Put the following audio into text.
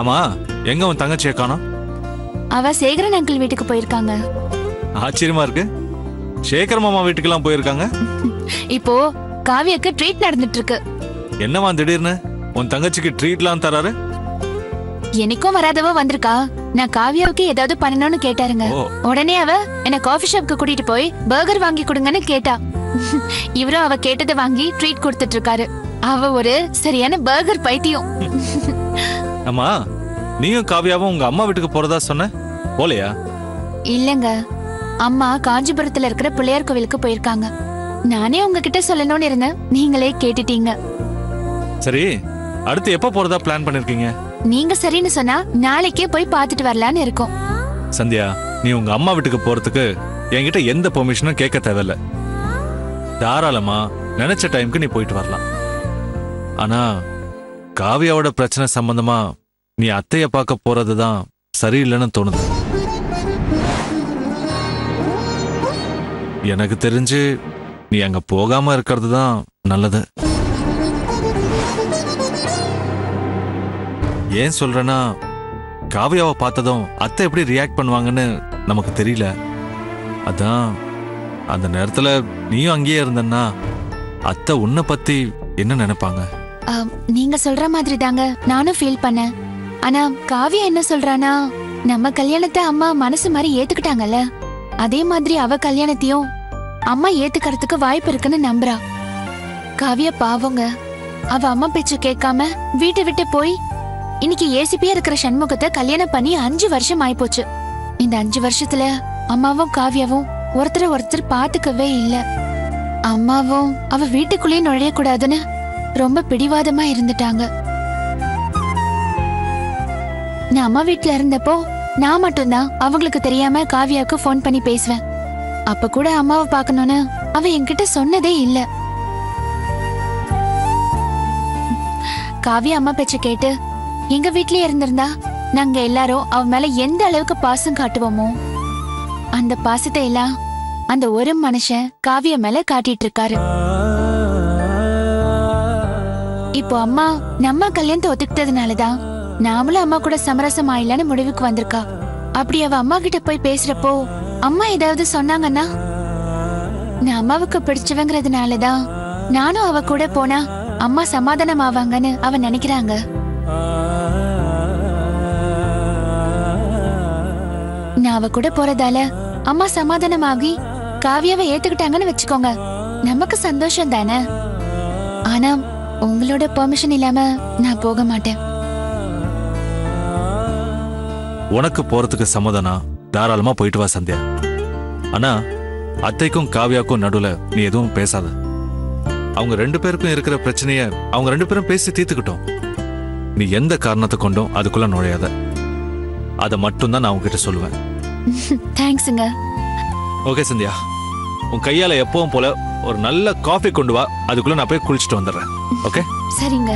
ஆமா, எங்க உன் தங்கச்சியை காணோம்? அவ சேகரன் அங்கிள் வீட்டுக்கு போயிருக்காங்க. ஆச்சரியமா இருக்கு. சேகர் மாமா வீட்டுக்கெல்லாம் போயிருக்காங்க. இப்போ காவியாக்கு ட்ரீட் நடந்துட்டு இருக்கு. என்னவா திடீர்னு உன் தங்கச்சிக்கு ட்ரீட்லாம் தராரு? எனக்கும் வராதவ வந்திருக்கா. நான் காவியாவுக்கு ஏதாவது பண்ணணும்னு கேட்டாருங்க. உடனே அவ என்ன காஃபி ஷாப்க்கு கூட்டிட்டு போய் பர்கர் வாங்கி கொடுங்கன்னு கேட்டா. இவரும் அவ கேட்டதை வாங்கி ட்ரீட் கொடுத்துட்டு இருக்காரு. அவ ஒரு சரியான பர்கர் பைத்தியம். அம்மா, நீயும் காவியாவும் உங்க அம்மா வீட்டுக்கு போறதா சொன்ன, போலையா? இல்லங்க, அம்மா காஞ்சிபுரத்துல இருக்கிற பிள்ளையார் கோவிலுக்கு போயிருக்காங்க. நானே உங்ககிட்ட சொல்லணும்னு இருந்தேன், நீங்களே கேட்டுட்டீங்க. சரி, அடுத்து எப்ப போறதா பிளான் பண்ணிருக்கீங்க? நீங்க சரின்னு சொன்னா நாளைக்கே போய் பார்த்துட்டு வரலான்னு இருக்கோம். சந்தியா, நீ உங்க அம்மா வீட்டுக்கு போறதுக்கு என்கிட்ட எந்த பெர்மிஷனும் கேட்க தேவையில்ல. தாராளமா நினைச்ச டைம்க்கு நீ போயிட்டு வரலாம். ஆனா காவியாவோட பிரச்சனை சம்பந்தமா நீ அத்தைய பார்க்க போறதுதான் சரியில்லைன்னு தோணுது. எனக்கு தெரிஞ்சு நீ அங்க போகாம இருக்கிறது தான் நல்லது. ஏன் சொல்றேன்னா, காவியாவை பார்த்ததும் அத்தை எப்படி ரியாக்ட் பண்ணுவாங்கன்னு நமக்கு தெரியல. அதான் அந்த நேரத்துல நீயும் அங்கேயே இருந்தன்னா அத்தை உன்னை பத்தி என்ன நினைப்பாங்க? நீங்க சொல்ற மாதிரி தாங்க நானும் ஃபீல் பண்ணேன். ஆனா காவியா என்ன சொல்றானா, நம்ம கல்யாணத்தை அம்மா மனசு மாதிரி ஏத்துக்கிட்டாங்கல்ல, அதே மாதிரி அவ கல்யாணத்தையும் அம்மா ஏத்துக்கிறதுக்கு வாய்ப்பு இருக்குன்னு நம்புறா. காவியா பாவங்க, அவ அம்மா பேச்சு கேட்காம வீட்டை விட்டு போய் இன்னைக்கு ஏசிபியா இருக்கிற சண்முகத்தை கல்யாணம் பண்ணி 5 வருஷம் ஆயிப்போச்சு. இந்த 5 வருஷத்துல அம்மாவும் காவியாவும் ஒருத்தர் பாத்துக்கவே இல்ல. அம்மாவும் அவ வீட்டுக்குள்ளேயே நுழைய கூடாதுன்னு ரொம்ப பிடிவாதமா இருந்துட்டாங்க. நான் அம்மா வீட்டுல இருந்தப்போ நான் மட்டும்தான் அவங்களுக்கு தெரியாம காவியாவுக்கு போன் பண்ணி பேசுவேன். அப்ப கூட அம்மாவை பாக்கணும்னு அவ என்கிட்ட சொன்னதே இல்ல. காவியா அம்மா பேச்ச கேட்டு எங்க வீட்லயே இருந்திருந்தா நாங்க எல்லாரும் அவ மேல எந்த அளவுக்கு பாசம் காட்டுவோமோ அந்த பாசத்தை எல்லாம் அந்த ஒரு மனுஷன் காவியா மேல காட்டிட்டு இருக்காரு. இப்போ அம்மா நம்ம கல்யாணத்தை ஒத்துக்கிட்டதுனாலதான் நாமளும் அம்மா கூட சமரசம் ஆயிலான்னு முடிவுக்கு வந்திருக்கா. அப்படி அவ அம்மா கிட்ட போய் பேசுறப்போ அம்மா ஏதாவது சொன்னாங்கன்னா, நான் அம்மாவுக்கு பிடிச்சவங்கிறதுனாலதான் நானும் அவ கூட போனா அம்மா சமாதானம் ஆவாங்கன்னு அவ நினைக்கிறாங்க. நான் அவ கூட போறதால அம்மா சமாதானமாகி காவியாவை ஏத்துக்கிட்டாங்கன்னு வச்சுக்கோங்க, நமக்கு சந்தோஷம் தானே. ஆனா உங்களோட பெர்மிஷன் இல்லாம நான் போக மாட்டேன். உனக்கு போறதுக்கு சம்மதனா தாராளமா போயிட்டு வா சந்தியா. ஆனா அத்தைக்கும் காவியாக்கும் நடுவுல நீ எதுவும் பேசாத. அவங்க 2 பேருக்கும் இருக்கிற பிரச்சனைய அவங்க 2 பேரும் பேசி தீர்த்துக்கிட்டோம். நீ எந்த காரணத்தை கொண்டும் அதுக்குள்ள நுழையாத. அதை மட்டும்தான் நான் உங்ககிட்ட சொல்லுவேன். தேங்க்ஸுங்க. ஓகே சந்தியா, உன் கையால எப்பவும் போல ஒரு நல்ல காஃபி கொண்டு வா. அதுக்குள்ள நான் போய் குளிச்சுட்டு வந்துடுறேன். ஓகே, சரிங்க.